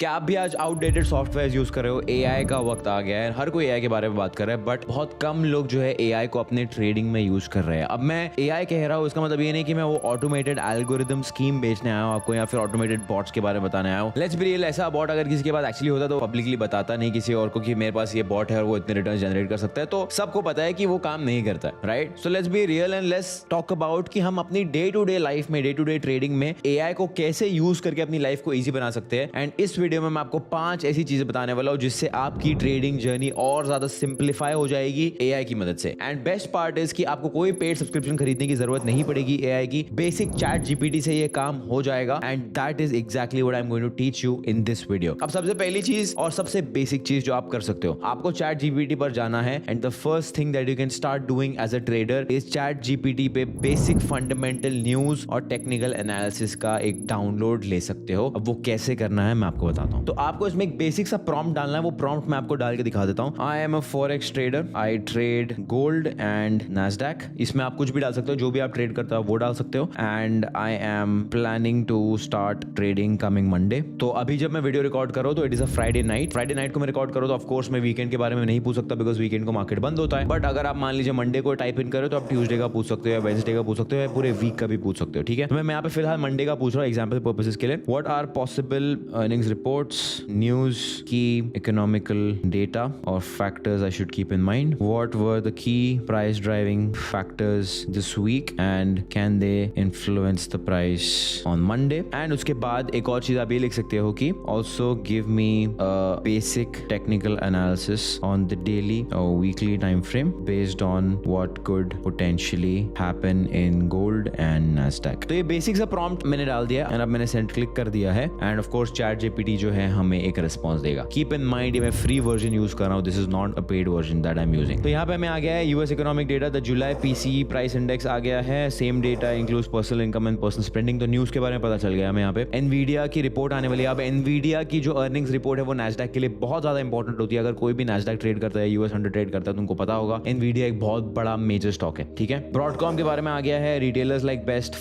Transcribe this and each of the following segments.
क्या आप भी आज आउटडेटेड सॉफ्टवेयर यूज कर रहे हो? एआई का वक्त आ गया है, हर कोई एआई के बारे में बात कर रहा है, बट बहुत कम लोग जो है एआई को अपने ट्रेडिंग में यूज कर रहे हैं। अब मैं एआई कह रहा हूँ, इसका मतलब ये नहीं कि मैं वो ऑटोमेटेड एल्गोरिदम स्कीम बेचने आया हूँ आपको, या फिर ऑटोमेटेड बॉट्स के बारे में बताने आया हूँ। लेट्स बी रियल, ऐसा बॉट अगर किसी के पास एक्चुअली होता तो पब्लिकली बताता नहीं किसी और को कि मेरे पास ये बॉट है और वो इतने रिटर्न जनरेट कर सकता है। तो सबको पता है कि वो काम नहीं करता है, right? So let's be real and let's talk about कि हम अपनी डे टू डे लाइफ में, डे टू डे ट्रेडिंग में एआई को कैसे यूज करके अपनी लाइफ को इजी बना सकते हैं। एंड इस वीडियो में मैं आपको 5 ऐसी चीजें बताने वाला हूं जिससे आपकी ट्रेडिंग जर्नी और ज्यादा सिंप्लीफाई हो जाएगी एआई की मदद से। एंड बेस्ट पार्ट इज कि आपको कोई पेड सब्सक्रिप्शन खरीदने की जरूरत नहीं पड़ेगी एआई की। बेसिक चैट जीपीटी से ये काम हो जाएगा and that is exactly what I am going to teach you in this video. अब सबसे पहली चीज और सबसे बेसिक चीज जो आप कर सकते हो, आपको चैट जीपीटी पर जाना है and the first thing that you can start doing as a trader is chat GPT पे बेसिक फंडामेंटल न्यूज और टेक्निकल एनालिसिस का एक डाउनलोड ले सकते हो। अब वो कैसे करना है मैं आपको बताता हूँ। तो आपको इसमें एक बेसिक सा प्रॉम्प्ट डालना है, वो प्रॉम्प्ट मैं आपको डाल के दिखा देता हूँ। I am a forex trader, I trade gold and Nasdaq. इसमें आप कुछ भी डाल सकते हो, जो भी आप ट्रेड करते हो वो डाल सकते हो। And I am planning to start trading coming Monday. तो अभी जब मैं वीडियो रिकॉर्ड कर रहा हूँ तो it is a Friday night को मैं रिकॉर्ड करूँ तो ऑफकोर्स मैं वीकेंड के बारे में नहीं पूछ सकता बिकॉज वीकेंड को मार्केट बंद होता है। बट अगर आप मान लीजिए मंडे को टाइप इन करो तो आप ट्यूसडे का पूछ सकते हो, या वेडनेसडे का पूछ सकते हो, या पूरे वीक का भी पूछ सकते हो। ठीक है, तो मैं यहाँ पे फिलहाल मंडे का पूछ रहा हूँ एग्जाम्पल पर्पसेस के लिए। What are possible earnings reports, news, key economical data और factors I should keep in mind? What were the key price driving factors this week and can they influence the price on Monday? And उसके बाद एक और चीज आप ये लिख सकते हो कि also give me basic technical analysis on the daily और weekly time frame based on what could potentially happen in gold and Nasdaq. तो ये बेसिक सा प्रॉम्प्ट मैंने डाल दिया एंड अब मैंने सेंड क्लिक कर दिया है end of course chat GPT जो है हमें एक रिस्पांस देगा। कीप इन माइंड ये मैं फ्री वर्जन यूज कर रहा हूँ, this is not a paid version that I am using. तो यहाँ पे हमें आ गया है US economic data, the July PCE price index आ गया है। Same data includes personal income and personal spending. तो न्यूज के बारे में पता चल गया हमें। यहाँ पे एनवीडिया की रिपोर्ट आने वाली है। अब एनवीडिया की जो अर्निंग्स रिपोर्ट है वो नैस्डैक के लिए बहुत ज्यादा इंपॉर्टेंट होती है। अगर कोई भी नैस्डैक ट्रेड करता है, यूएस 100 ट्रेड करता है, तुमको पता होगा एनवीडिया एक बहुत बड़ा मेजर स्टॉक है। ठीक है, ब्रॉडकॉम के बारे में आ गया है। Retailers like Best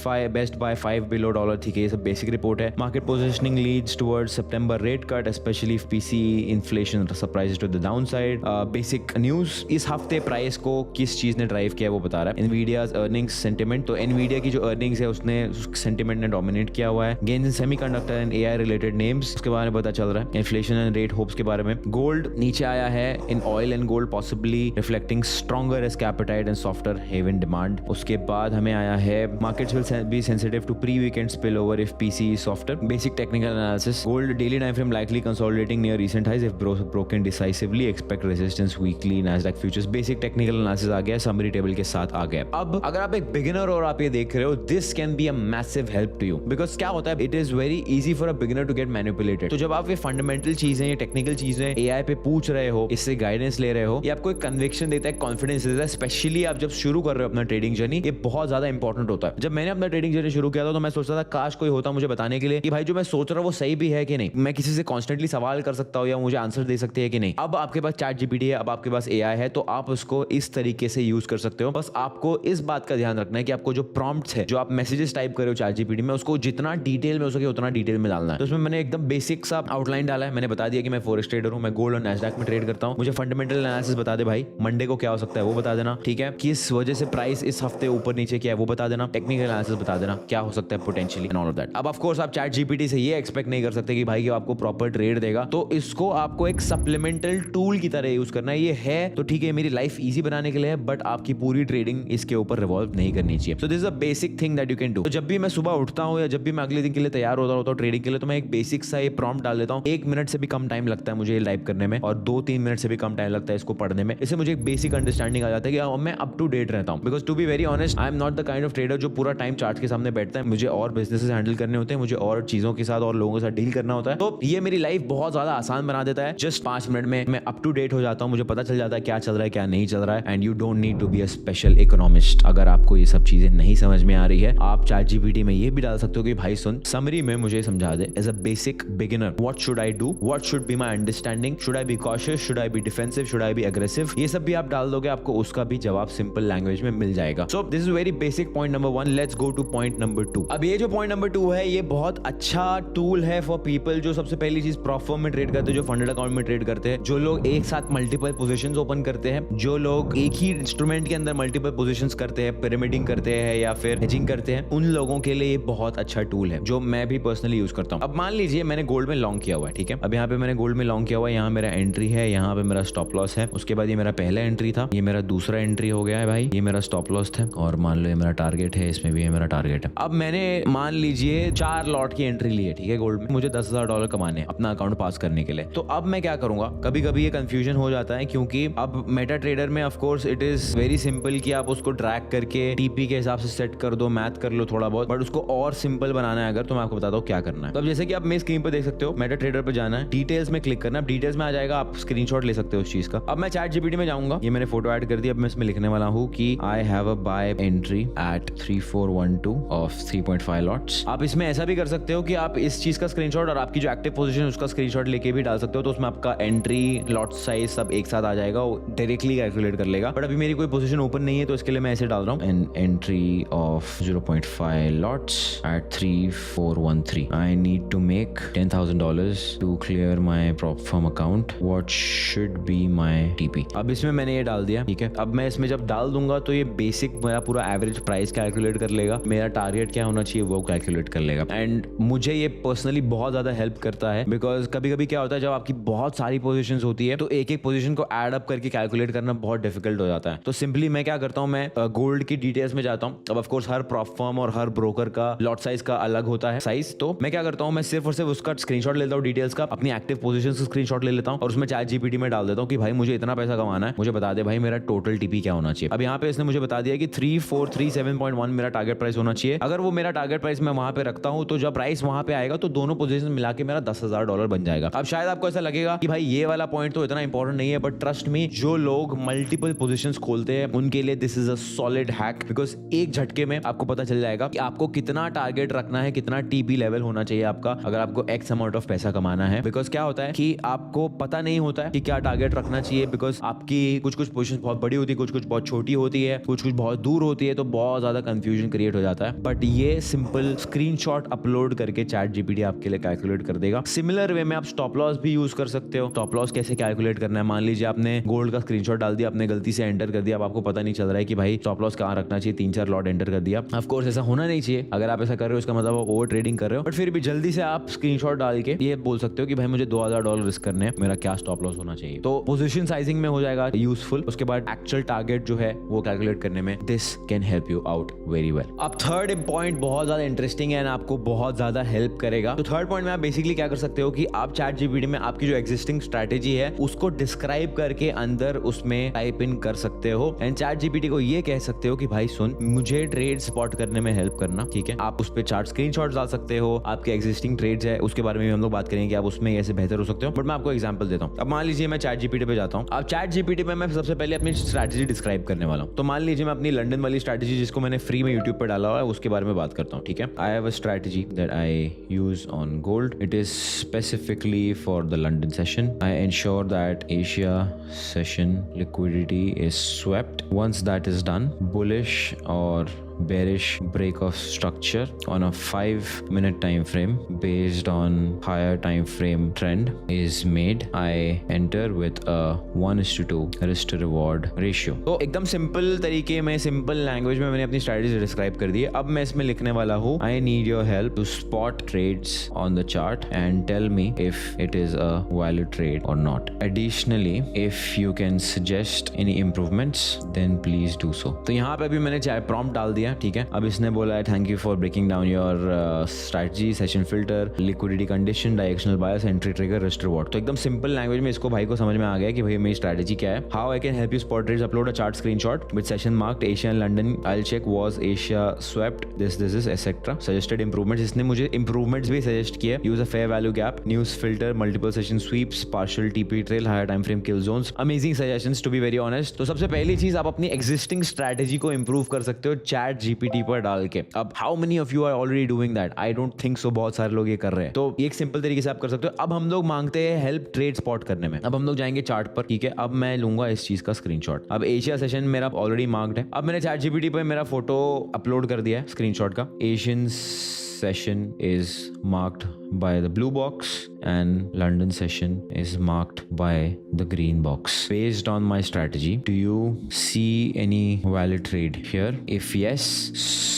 Buy $5 below. ठीक है, ये सब बेसिक रिपोर्ट है। Market positioning leads towards September rate cut specially if PCE inflation surprises to the downside. Basic news, इस हफ्ते प्राइस को किस चीज ने ड्राइव किया वो बता रहा है। एनवीडियाज अर्निंग्स सेंटिमेंट, तो एनवीडिया की जो अर्निंग्स है उसने सेंटिमेंट ने डोमिनेट किया हुआ है। Gains in semiconductor and AI related names, उसके बारे में पता चल रहा है। इन्फ्लेशन एंड रेट होप्स के बारे में। गोल्ड नीचे आया है in oil and gold possibly reflecting stronger risk appetite and softer haven demand. उसके बाद हमें आया है markets will be sensitive to pre weekend spill over if PC softer. Basic technical analysis, gold daily time frame likely consolidating near recent highs if broken decisively expect resistance weekly Nasdaq futures. Basic technical analysis आ गया, summary table के साथ आ गया। अब अगर आप एक beginner और आप ये देख रहे हो, this can be a massive help to you because क्या होता है, it is very easy for a beginner to get manipulated. तो जब आप ये फंडामेंटल चीजें, ये टेक्निकल चीजें एआई पे पूछ रहे हो, इससे गाइडेंस ले रहे हो, ये आपको एक कन्विक्शन देता है, कॉन्फिडेंस देता है। स्पेशली आप जब शुरू कर रहे हो अपना ट्रेडिंग जर्नी, ये बहुत ज्यादा इंपॉर्टेंट होता है। जब मैंने अपना ट्रेडिंग जर्नी शुरू किया था तो मैं सोचता था काश कोई होता मुझे बताने के लिए कि भाई जो मैं सोच रहा हूँ वो सही भी है कि नहीं, मैं किसी से कॉन्स्टेंटली सवाल कर सकता हूँ या मुझे आंसर दे सकते हैं कि नहीं। अब आपके पास चैट जीपीटी है, अब आपके पास एआई है, तो आप उसको इस तरीके से यूज कर सकते हो। बस आपको इस बात का ध्यान रखना है कि आपको जो प्रॉम्प्ट्स है, जो आप मैसेजेस टाइप कर रहे हो चैट जीपीटी में, उसको जितना डिटेल में हो सके उतना डिटेल में डालना है। तो उसमें मैंने एकदम बेसिक सा आउटलाइन डाला है। मैंने बता दिया कि मैं फॉरेक्स ट्रेडर हूँ, मैं गोल्ड और नैस्डैक में ट्रेड करता हूँ। मुझे फंडामेंटल एनालिसिस बता दे भाई, मंडे को क्या हो सकता है वो बता देना। ठीक है, किस वजह से प्राइस इस हफ्ते ऊपर नीचे किया है वो बता देना। टेक्निकल एनालिसिस बता देना क्या हो सकता है potentially and all of that. अब ऑफ कोर्स आप चैट जीपीटी से ये एक्सपेक्ट नहीं कर सकते कि भाई आपको प्रॉपर ट्रेड देगा, तो इसको आपको एक सप्लीमेंटल टूल की तरह यूज करना है। ये है तो ठीक है, मेरी लाइफ इजी बनाने के लिए है, बट आपकी पूरी ट्रेडिंग इसके ऊपर रिवॉल्व नहीं करनी चाहिए। So this is a basic thing that you can do. तो जब भी मैं सुबह उठता हूँ या जब भी मैं अगले दिन के लिए तैयार होता हूँ ट्रेडिंग के लिए, तो मैं एक बेसिक सा ये प्रॉम्प्ट डाल देता हूँ। 1 मिनट से भी कम टाइम लगता है मुझे ये टाइप करने में और 2-3 मिनट से भी कम टाइम लगता है इसको पढ़ने में। इससे मुझे एक बेसिक अंडरस्टैंडिंग आ जाता है कि मैं अप टू डेट रहता हूँ। Because to be very honest, I am not the kind of trader जो पूरा टाइम चार्ट के सामने बैठता है। मुझे और बिजनेसेस हैंडल करने होते हैं, मुझे और चीजों के साथ और लोगों के साथ डील करना होता है। तो ये मेरी लाइफ बहुत ज्यादा आसान बना देता है। जस्ट 5 मिनट में मैं अप टू डेट हो जाता हूँ, मुझे पता चल जाता है क्या चल रहा है क्या नहीं चल रहा है। And you don't need to be a special economist. अगर आपको ये सब चीजें नहीं समझ में आ रही है, आप चैट जीपीटी में ये भी डाल सकते हो कि भाई सुन, समरी में मुझे समझा दे as a basic beginner what should I do, what should be my understanding, should I be cautious, should I be defensive, should I be aggressive. ये सब भी आप डाल दोगे, आपको उसका भी जवाब सिंपल लैंग्वेज में मिल जाएगा। So this is very basic point number 1। Let's go two point number 2। अब ये जो पॉइंट नंबर 2 है, ये बहुत अच्छा टूल है फॉर पीपल जो जो सबसे पहली चीज प्रॉप फर्म में ट्रेड करते हैं, जो फंडेड अकाउंट में ट्रेड करते हैं, जो लोग एक साथ मल्टीपल पोजीशंस ओपन करते हैं, जो लोग एक ही इंस्ट्रूमेंट के अंदर मल्टीपल पोजीशंस करते हैं, पिरामिडिंग करते हैं या फिर हेजिंग करते हैं, उन लोगों के लिए ये बहुत अच्छा टूल है जो मैं भी पर्सनली यूज करता हूँ। अब मान लीजिए मैंने गोल्ड में लॉन्ग किया हुआ है, ठीक है। अब यहाँ पे मैंने गोल्ड में लॉन्ग किया हुआ है, यहाँ मेरा एंट्री है, यहाँ पे मेरा स्टॉप लॉस है, उसके बाद ये मेरा पहला एंट्री था, ये मेरा दूसरा एंट्री हो गया है भाई, ये मेरा स्टॉप लॉस था, और मान लो ये मेरा टारगेट है, इसमें भी ये मेरा टारगेट है। अब मैंने मान लीजिए 4 लॉट की एंट्री ली है, ठीक है, गोल्ड में। मुझे $10,000 कमाने हैं अपना अकाउंट पास करने के लिए। तो अब मैं क्या करूंगा, कभी कभी ये कंफ्यूजन हो जाता है, क्योंकि अब मेटा ट्रेडर में of course it is very simple कि आप उसको ड्रैग करके टीपी के हिसाब से सेट कर दो, मैथ कर लो थोड़ा बहुत, बट उसको और सिंपल बनाना है अगर, तो मैं आपको बताता हूँ क्या करना है। तो अब जैसे कि आप मेरी स्क्रीन पर देख सकते हो, मेटा ट्रेडर पे जाना है, डिटेल्स में क्लिक करना है, डिटेल्स में आ जाएगा, आप स्क्रीनशॉट ले सकते हो उस चीज का। अब मैं चैट जीपीटी में जाऊंगा, ये मैंने फोटो ऐड कर दी। अब मैं इसमें लिखने वाला हूँ कि I have a buy entry at 3412 of 3.5 lots. आप इसमें ऐसा भी कर सकते हो कि आप इस चीज का स्क्रीनशॉट और आपकी जो एक्टिव पोजीशन उसका स्क्रीनशॉट लेके भी डाल सकते हो, तो उसमें आपका एंट्री, लॉट साइज सब एक साथ आ जाएगा, वो डायरेक्टली कैलकुलेट कर लेगा। बट अभी मेरी कोई पोजीशन ओपन नहीं है, तो इसके लिए मैं ऐसे डाल रहा हूँ, an entry of 0.5 lots at 3413। I need to make $10,000 to clear my prop firm account, what should be my TP. अब इसमें मैंने ये डाल दिया, ठीक है। अब मैं इसमें जब डाल दूंगा तो ये बेसिक मेरा पूरा एवरेज प्राइस कैलकुलेट कर लेगा, मेरा टारगेट क्या होना चाहिए वो कैलकुलेट कर लेगा। एंड मुझे ये पर्सनली बहुत ज्यादा हेल्प करता है, बिकॉज कभी कभी क्या होता है, जब आपकी बहुत सारी पोजीशंस होती है तो एक एक पोजीशन को ऐड अप करके कैलकुलेट करना बहुत डिफिकल्ट हो जाता है। तो सिंपली मैं क्या करता हूँ, मैं गोल्ड की डिटेल्स में जाता हूँ। अब of course her prop firm और हर ब्रोकर का लॉट साइज का अलग होता है साइज, तो मैं क्या करता हूँ, मैं सिर्फ और सिर्फ उसका स्क्रीनशॉट लेता हूँ डिटेल्स का, अपनी एक्टिव पोजीशन का स्क्रीनशॉट ले लेता हूँ और उसमें चैट जीपीटी में डाल देता हूँ कि भाई मुझे इतना पैसा कमाना है, मुझे बता दे भाई मेरा टोटल टीपी क्या होना चाहिए। अब यहाँ पे इसने मुझे बता दिया कि 3437.1 मेरा टारगेट प्राइस होना चाहिए। अगर वो मेरा टारगेट प्राइस मैं वहां पे रखता हूँ, तो जब प्राइस वहां पे आएगा तो दोनों पोजीशन मिला के मेरा $10,000 बन जाएगा। अब शायद आपको ऐसा लगेगा कि भाई ये वाला पॉइंट तो इतना इंपॉर्टेंट नहीं है, बट ट्रस्ट मी, जो लोग मल्टीपल पोजीशंस खोलते हैं उनके लिए this is a solid hack, because एक झटके में आपको पता चल जाएगा कि आपको कितना टारगेट रखना है, कितना टीपी लेवल होना चाहिए आपका, अगर आपको एक्स अमाउंट ऑफ पैसा कमाना है। बिकॉज क्या होता है कि आपको पता नहीं होता है कि क्या टारगेट रखना चाहिए, बिकॉज आपकी कुछ कुछ पोजीशन बहुत बड़ी होती है, कुछ कुछ बहुत छोटी होती है, कुछ कुछ बहुत दूर होती है, तो बहुत ज्यादा कंफ्यूजन क्रिएट हो जाता है। बट ये सिंपल स्क्रीनशॉट अपलोड करके चैट जीपीटी आपके लिए कैलकुलेट कर देगा। सिमिलर वे में आप स्टॉप लॉस भी यूज कर सकते हो। स्टॉप लॉस कैसे कैलकुलेट करना है, मान लीजिए आपने गोल्ड का स्क्रीनशॉट डाल दिया, आपने गलती से एंटर कर दिया, अब आपको पता नहीं चल रहा है कि भाई स्टॉप लॉस कहाँ रखना चाहिए, 3-4 लॉट एंटर कर दिया। ऑफ कोर्स ऐसा होना नहीं चाहिए, अगर आप ऐसा कर रहे हो इसका मतलब आप ओवर ट्रेडिंग कर रहे हो, बट फिर भी जल्दी से आप स्क्रीनशॉट डाल के ये बोल सकते हो कि भाई मुझे $2,000 रिस्क करने हैं, मेरा क्या स्टॉप लॉस होना चाहिए। तो पोजीशन साइजिंग में हो जाएगा यूजफुल। उसके बाद एक्चुअल टारगेट जो है वो कैलकुलेट करने में this can help you out very well. अब थर्ड पॉइंट बहुत ज्यादा इंटरेस्टिंग है एंड आपको बहुत ज्यादा हेल्प करेगा। तो थर्ड पॉइंट में आप बेसिकली क्या कर सकते हो कि आप चैट जीपीटी में आपकी जो एग्जिस्टिंग स्ट्रैटेजी है उसको डिस्क्राइब करके अंदर उसमें टाइप इन कर सकते हो एंड चैट जीपीटी को ये कह सकते हो कि भाई सुन, मुझे ट्रेड स्पॉट करने में हेल्प करना, ठीक है। आप उस पे चार्ट स्क्रीनशॉट्स डाल सकते हो, आपके एग्जिस्टिंग ट्रेड्स है उसके बारे में भी हम लोग बात करेंगे कि आप उसमें ऐसे बेहतर हो सकते हो। बट मैं आपको एग्जांपल देता हूं। अब मान लीजिए मैं चैट जीपीटी पे जाता हूं। अब चैट जीपीटी पे मैं सबसे पहले अपनी स्ट्रैटेजी डिस्क्राइब करने वाला हूं। तो मान लीजिए मैं अपनी लंदन वाली स्ट्रैटेजी जिसको मैंने फ्री में यूट्यूब पे डाला हुआ है उसके बारे में बात करता हूं, ठीक है। आई have a strategy that I use on gold. It is specifically for the London session. I ensure that Asia session liquidity is swept. Once that is done, bullish or bearish break of structure on a 5-minute time frame based on higher time frame trend is made. I enter with a 1:2 risk to reward ratio. तो एकदम simple तरीके में, simple language में मैंने अपनी strategy describe कर दी है। अब मैं इसमें लिखने वाला हूँ I need your help to spot trades on the chart and tell me if it is a valid trade or not. Additionally, if you can suggest any improvements then please do so. तो यहाँ पे भी मैंने prompt डाल दिया, ठीक है। अब इसने बोला है thank you for breaking down your strategy, session filter, liquidity condition, directional bias, entry trigger, risk reward. तो एकदम सिंपल लैंग्वेज में इसको भाई को समझ में आ गया कि भाई मेरी स्ट्रैटेजी क्या है। How I can help you spot trades, upload a chart screenshot with session marked Asia and London, I will check was Asia swept, this is etcetera. Suggested improvements, इसने मुझे इंप्रूवमेंट्स भी सजेस्ट किए। Use a fair value gap, news filter, multiple session sweeps, partial TP trail, higher time frame kill zones. Amazing suggestions to be very honest. तो सबसे पहली चीज आप अपनी एग्जिस्टिंग स्ट्रैटेजी को इंप्रूव कर सकते हो चैट जीपीटी पर डाल के। अब how many of you are already doing that? I don't think so, बहुत सारे लोग ये कर रहे हैं। तो एक सिंपल तरीके से आप कर सकते हो। अब हम लोग मांगते हैं हेल्प ट्रेड स्पॉट करने में। अब हम लोग जाएंगे चार्ट पर, ठीक है। अब मैं लूंगा इस चीज का स्क्रीनशॉट। अब एशिया सेशन मेरा ऑलरेडी मार्क्ड है। अब मैंने चैट जीपीटी पे मेरा फोटो अपलोड कर दिया है स्क्रीनशॉट का। Asian session is marked by the blue box and London session is marked by the green box. Based on my strategy, do you see any valid trade here? If yes,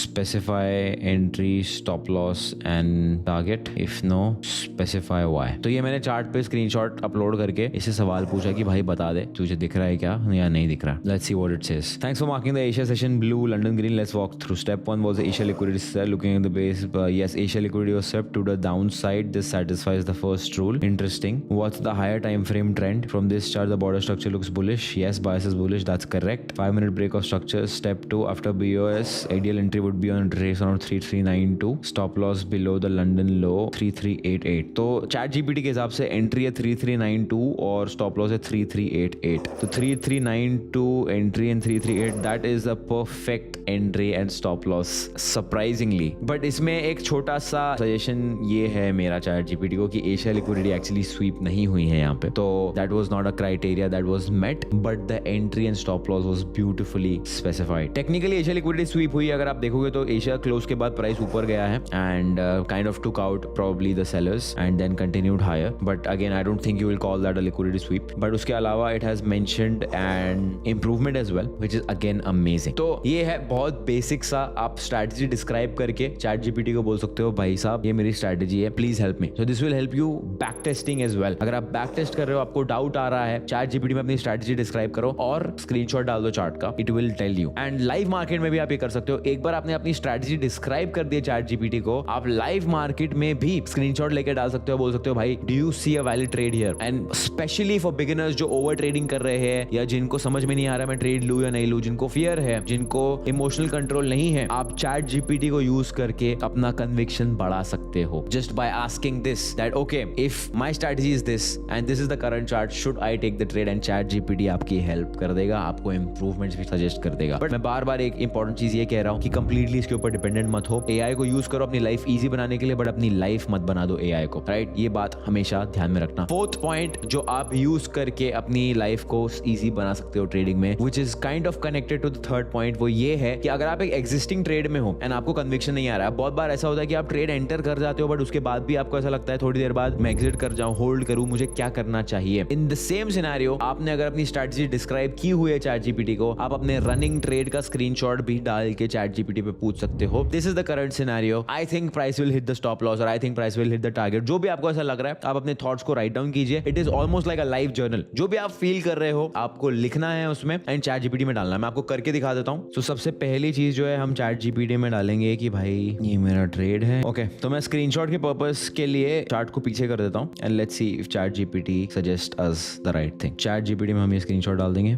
specify entry, stop loss and target. If no, specify why. तो ये मैंने chart पे screenshot upload करके इसे सवाल पूछा कि भाई बता दे तुझे दिख रहा है क्या या नहीं दिख रहा. Let's see what it says. Thanks for marking the Asia session blue, London green. Let's walk through. Step 1 was the Asia liquidity sell. Looking at the base, yes, Asia liquidity was swept to the downside. This satisfies the first rule. Interesting. What's the higher time frame trend? From this chart, the border structure looks bullish. Yes, bias is bullish. That's correct. 5-minute break of structure. Step 2, after BOS, ideal entry would be on trace around 3392. Stop loss below the London low 3388. तो ChatGPT के हिसाब से entry है 3392 और stop loss है 3388. तो 3392 entry and 338, that is a perfect entry and stop loss surprisingly. But इसमें एक छोटा सा सजेशन ये है मेरा ChatGPT को कि एशिया लिक्विडिटी एक्चुअली स्वीप नहीं हुई है यहाँ पे. तो that was not a criteria that was met, but the entry and stop loss was beautifully specified. Technically Asia liquidity sweep हुई. अगर आप देखोगे तो एशिया क्लोज के बाद प्राइस ऊपर गया है and kind of took out probably the sellers and then continued higher, but again I don't think you will call that a liquidity sweep. But उसके अलावा it has mentioned an improvement as well, which is again amazing. तो ये है बहुत basic सा आप strategy describe करके ChatGPT को बोल सकते हो भाई साहब ये मेरी स्ट्रैटेजी है, please help me. So this will help you back testing as well. अगर आप बैक टेस्ट कर रहे हो, आपको डाउट आ रहा है, ChatGPT में अपनी स्ट्रैटेजी डिस्क्राइब करो और स्क्रीनशॉट डाल दो चार्ट का, it will tell you. And live market में भी आप ये कर सकते हो. एक बार आपने अपनी स्ट्रैटेजी डिस्क्राइब कर दी ChatGPT को, आप लाइव मार्केट में भी स्क्रीनशॉट लेके डाल सकते हो. बोल सकते हो भाई do you see a valid trade here. And specially for beginners जो ओवर ट्रेडिंग कर रहे हैं या जिनको समझ में नहीं आ रहा मैं ट्रेड लूं या नहीं लूं, जिनको फियर है, जिनको इमोशनल कंट्रोल नहीं है, आप ChatGPT को यूज करके अपना कन्विक्शन बढ़ा सकते हो just by asking this that okay if my strategy is this and this is the current chart, should I take the trade. And ChatGPT आपकी हेल्प कर देगा, आपको इंप्रूवमेंट्स भी सजेस्ट कर देगा. बट मैं बार बार एक इंपॉर्टेंट चीज ये कह रहा हूँ कि कंप्लीटली इसके ऊपर डिपेंडेंट मत हो. AI को यूज करो अपनी लाइफ इजी बनाने के लिए, बट अपनी लाइफ मत बना दो AI को. राइट, ये बात हमेशा ध्यान में रखना. फोर्थ पॉइंट जो आप यूज करके अपनी लाइफ को इजी बना सकते हो ट्रेडिंग में, which is kind of connected to the third point, वो ये है कि अगर आप एक एग्जिस्टिंग ट्रेड में हो एंड आपको कन्विक्शन नहीं आ रहा है. बहुत बार ऐसा होता है कि आप ट्रेड एंटर कर जाते हो बट उसके बाद भी आपको ऐसा लगता है थोड़ी देर बाद मैं एग्जिट कर जाऊं, होल्ड करूं, मुझे क्या करना चाहिए. इन द सेम सिनेरियो आपने अगर अपनी स्ट्रैटेजी डिस्क्राइब की हुई है ChatGPT को, आप अपने रनिंग ट्रेड का स्क्रीनशॉट भी डाल के ChatGPT पे पूछ सकते हो. This is the current scenario, I think price will hit the stop loss और I think price will hit the target. जो भी आपको ऐसा लग रहा है आप अपने थॉट्स को राइट डाउन कीजिए. It is almost like a live journal. जो भी आप फील कर रहे हो आपको लिखना है उसमें एंड ChatGPT में डालना है. मैं आपको करके दिखा देता हूँ. तो सबसे पहली चीज जो है हम ChatGPT में डालेंगे कि भाई ये मेरा ट्रेड है. ओके, तो मैं स्क्रीनशॉट के पर्पस के लिए चार्ट को पीछे कर देता हूँ and let's see if ChatGPT suggest us the right thing. ChatGPT में हम ये स्क्रीनशॉट डाल देंगे.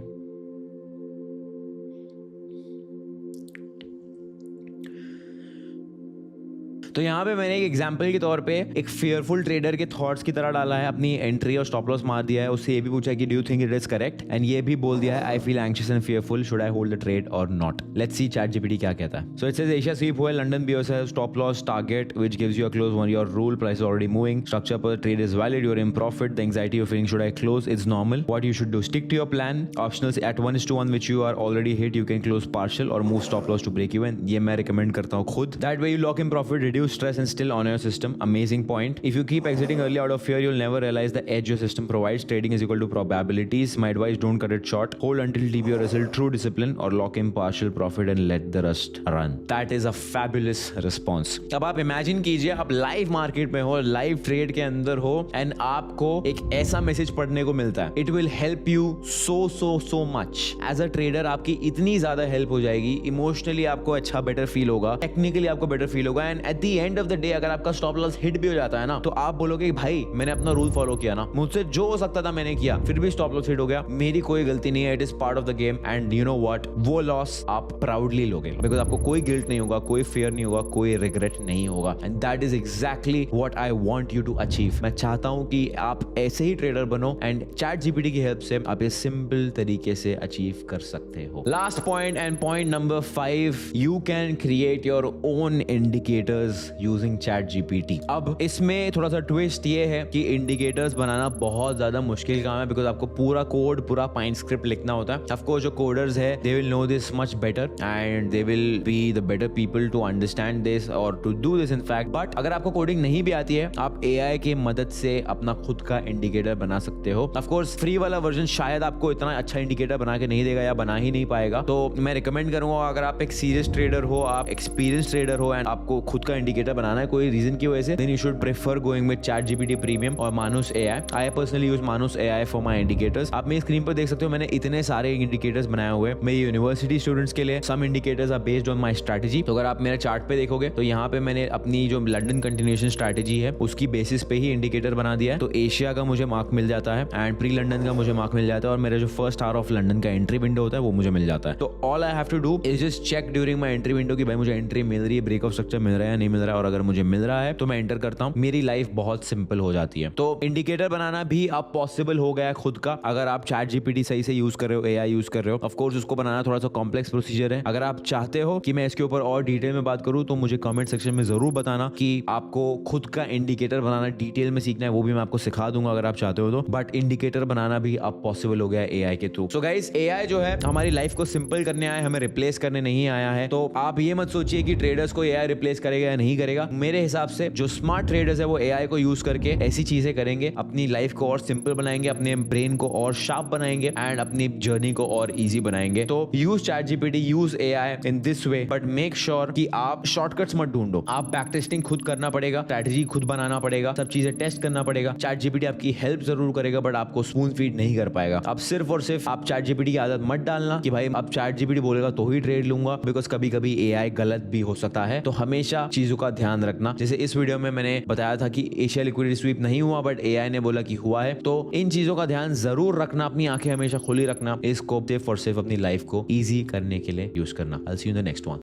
तो यहाँ पे मैंने एक एग्जांपल के तौर पे एक फियरफुल ट्रेडर के थॉट्स की तरह डाला है, अपनी एंट्री और स्टॉप लॉस मार दिया है. उससे ये भी पूछा है कि do you think it is correct, and ये भी बोल दिया है I feel anxious and fearful, should I hold the trade और नॉट. लेट्स सी ChatGPT क्या कहता है. So it says Asia sweep हुआ है, लंडन BOS है, stop loss target which gives you a close one your rule, price already moving, structure पर trade is valid, you are in profit, the anxiety you feeling should I close is normal, what you should do stick to your plan, optionals at 1:1 which you are already hit, you can close partial और move stop loss to break even. ये मैं recommend करता हूँ खुद. That way you lock in profit, reduce stress and still on your system. Amazing point. If you keep exiting early out of fear, you'll never realize the edge your system provides. Trading is equal to probabilities. My advice, don't cut it short. Hold until TP or result, true discipline, or lock in partial profit and let the rest run. That is a fabulous response. अब आप imagine कीजिए आप live market में हो, live trade के अंदर हो and आपको एक ऐसा मैसेज पढ़ने को मिलता है. It will help you so much. As a trader आपकी इतनी ज्यादा हेल्प हो जाएगी. इमोशनली आपको अच्छा बेटर फील होगा, टेक्निकली आपको बेटर फील होगा, and at the end of the day अगर आपका स्टॉप लॉस हिट भी हो जाता है ना तो आप बोलोगे भाई मैंने अपना रूल फॉलो किया ना, मुझसे जो हो सकता था मैंने किया, फिर भी स्टॉप लॉस हिट हो गया, मेरी कोई गलती नहीं है, it is part of the game. And you know what, वो लॉस आप प्राउडली लोगे बिकॉज आपको कोई गिल्ट नहीं होगा, कोई फियर नहीं होगा, कोई रिग्रेट नहीं होगा. And that is exactly what I want you to achieve. मैं चाहता हूं कि आप ऐसे ही ट्रेडर बनो एंड ChatGPT की हेल्प से आप ये सिंपल तरीके से अचीव कर सकते हो. Last point and point number 5, you can create your own indicators traders using chat GPT. अब इसमें थोड़ा सा ट्विस्ट ये है कि इंडिकेटर्स बनाना बहुत ज्यादा मुश्किल काम है, बिकॉज आपको पूरा कोड, पूरा पाइन स्क्रिप्ट लिखना होता है। ऑफ कोर्स जो कोडर्स है they will know this much better and they will be the better people to understand this और to do this in fact. But अगर आपको कोडिंग नहीं भी आती है, आप एआई की मदद से अपना खुद का इंडिकेटर बना सकते हो। ऑफ कोर्स फ्री वाला वर्जन शायद आपको इतना अच्छा इंडिकेटर बना के नहीं देगा या बना ही नहीं पाएगा, तो मैं रिकमेंड करूंगा अगर आप एक सीरियस ट्रेडर हो, आप एक्सपीरियंस ट्रेडर हो एंड आपको खुद का इंडिकेटर बनाना है कोई रीजन की वजह से, then you should prefer going with chat GPT premium और Manus AI. I personally use Manus AI for my indicators. आप मेरी स्क्रीन पर देख सकते हो मैंने इतने सारे इंडिकेटर्स बनाए हुए हैं मेरी यूनिवर्सिटी स्टूडेंट्स के लिए। Some indicators are based on my strategy. तो अगर आप मेरे चार्ट पे देखोगे तो यहाँ पे मैंने अपनी जो लंदन कंटिन्यूएशन स्ट्रेटजी है उसकी बेसिस पे ही इंडिकेटर बना दिया है। तो एशिया का मुझे मार्क मिल जाता है एंड प्री लंदन का मुझे मार्क मिल जाता है और मेरा जो फर्स्ट आवर ऑफ लंदन का एंट्री विंडो होता है वो मुझे मिल जाता है। तो all I have to do is just check during my entry window कि भाई मुझे एंट्री मिल रही है, ब्रेक ऑफ स्ट्रक्चर मिल रहा है या नहीं मिल रहा है, और अगर मुझे मिल रहा है तो मैं एंटर करता हूँ। मेरी लाइफ बहुत सिंपल हो जाती है। तो इंडिकेटर बनाना भी अब पॉसिबल हो गया है खुद का, अगर आप चैट जीपीटी सही से यूज कर रहे हो, एआई यूज कर रहे हो। ऑफ कोर्स उसको बनाना थोड़ा सा कॉम्प्लेक्स प्रोसीजर है। अगर आप चाहते हो कि मैं इसके ऊपर और डिटेल में बात करूं तो मुझे कमेंट सेक्शन में जरूर बताना कि आपको खुद का इंडिकेटर बनाना डिटेल में सीखना है, वो भी मैं आपको सिखा दूंगा अगर आप चाहते हो तो। बट इंडिकेटर बनाना भी अब पॉसिबल हो गया है एआई के थ्रू। सो गाइस, एआई जो है हमारी लाइफ को सिंपल करने आया है, हमें रिप्लेस करने नहीं आया है। तो आप ये मत सोचिए कि ट्रेडर्स को एआई रिप्लेस करेगा या नहीं करेगा। मेरे हिसाब से जो स्मार्ट ट्रेडर्स है वो एआई को यूज करके ऐसी चीजें करेंगे, अपनी लाइफ को और सिंपल बनाएंगे, अपने ब्रेन को और शार्प बनाएंगे एंड अपनी जर्नी को और इजी बनाएंगे। तो use chat GPT, use AI in this way, but make sure कि आप शॉर्टकट्स मत ढूंढो। आप बैक टेस्टिंग खुद करना पड़ेगा, स्ट्रैटेजी खुद बनाना पड़ेगा, सब चीजें टेस्ट करना पड़ेगा। चैट जीपीटी आपकी हेल्प जरूर करेगा बट आपको स्पून फीड नहीं कर पाएगा। अब सिर्फ और सिर्फ आप चैट जीपीटी की आदत मत डालना कि भाई अब चैट जीपीटी बोलेगा तो ही ट्रेड लूंगा, बिकॉज कभी कभी एआई गलत भी हो सकता है। तो हमेशा चीजों का ध्यान रखना। जैसे इस वीडियो में मैंने बताया था कि एशिया लिक्विडिटी स्वीप नहीं हुआ बट एआई ने बोला कि हुआ है। तो इन चीजों का ध्यान जरूर रखना, अपनी आंखें हमेशा खुली रखना, इसको सिर्फ और सिर्फ अपनी लाइफ को इजी करने के लिए यूज करना। I'll see you in the next one.